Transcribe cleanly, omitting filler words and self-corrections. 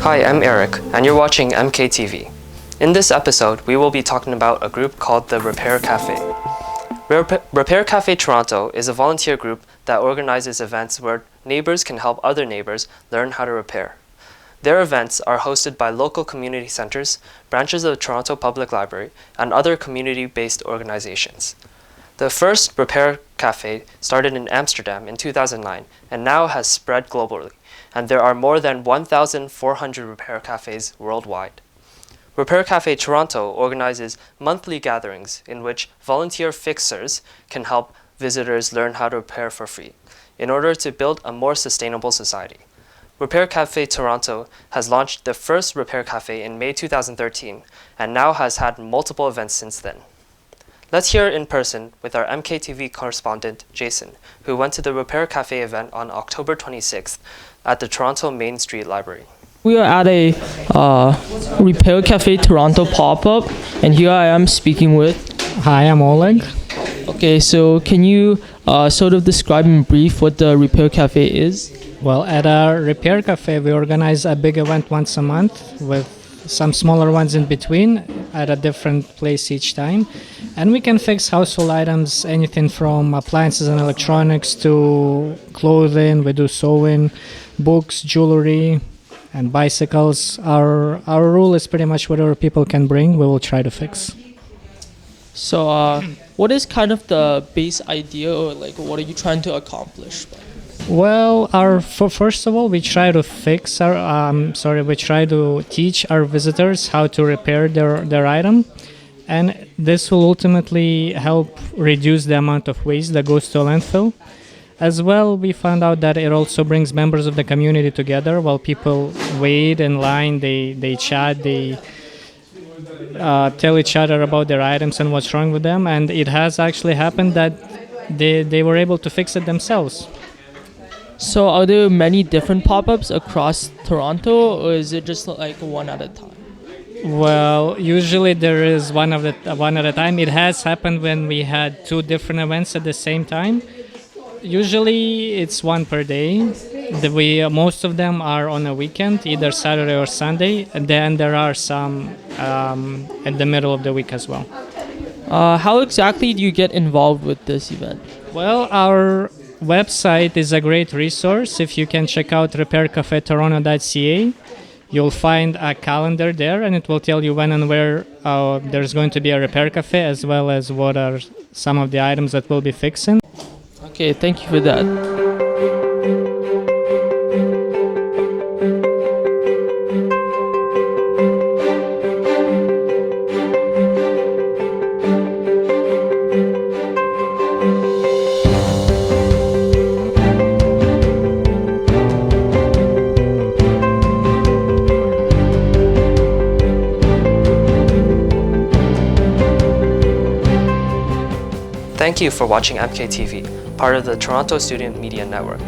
Hi, I'm Eric, and you're watching MKTV. In this episode, we will be talking about a group called the Repair Café. Repair Café Toronto is a volunteer group that organizes events where neighbors can help other neighbors learn how to repair. Their events are hosted by local community centers, branches of the Toronto Public Library, and other community-based organizations. The first Repair Café started in Amsterdam in 2009 and now has spread globally, and there are more than 1,400 repair cafes worldwide. Repair Café Toronto organizes monthly gatherings in which volunteer fixers can help visitors learn how to repair for free in order to build a more sustainable society. Repair Café Toronto has launched the first Repair Café in May 2013 and now has had multiple events since then. Let's hear it in person with our MKTV correspondent, Jason, who went to the Repair Café event on October 26th at the Toronto Main Street Library. We are at a Repair Café Toronto pop-up, and here I am speaking with... Hi, I'm Oleg. Okay, so can you sort of describe in brief what the Repair Café is? Well, at our Repair Cafe, we organize a big event once a month with some smaller ones in between at a different place each time. And we can fix household items, anything from appliances and electronics to clothing. We do sewing, books, jewelry, and bicycles. Our rule is pretty much whatever people can bring, we will try to fix. So what is kind of the base idea, or like what are you trying to accomplish? Well, first of all, we try to we try to teach our visitors how to repair their item, and this will ultimately help reduce the amount of waste that goes to a landfill. As well, we found out that it also brings members of the community together. While people wait in line, they chat, they tell each other about their items and what's wrong with them, and it has actually happened that they were able to fix it themselves. So are there many different pop-ups across Toronto, or is it just like one at a time? Well, usually there is one at a time. It has happened when we had two different events at the same time. Usually it's one per day. Most of them are on a weekend, either Saturday or Sunday, and then there are some in the middle of the week as well. How exactly do you get involved with this event? Well, our website is a great resource. If you can check out repaircafetoronto.ca, you'll find a calendar there, and it will tell you when and where there's going to be a repair cafe, as well as what are some of the items that we'll be fixing. Okay, thank you for that. Thank you for watching MKTV, part of the Toronto Student Media Network.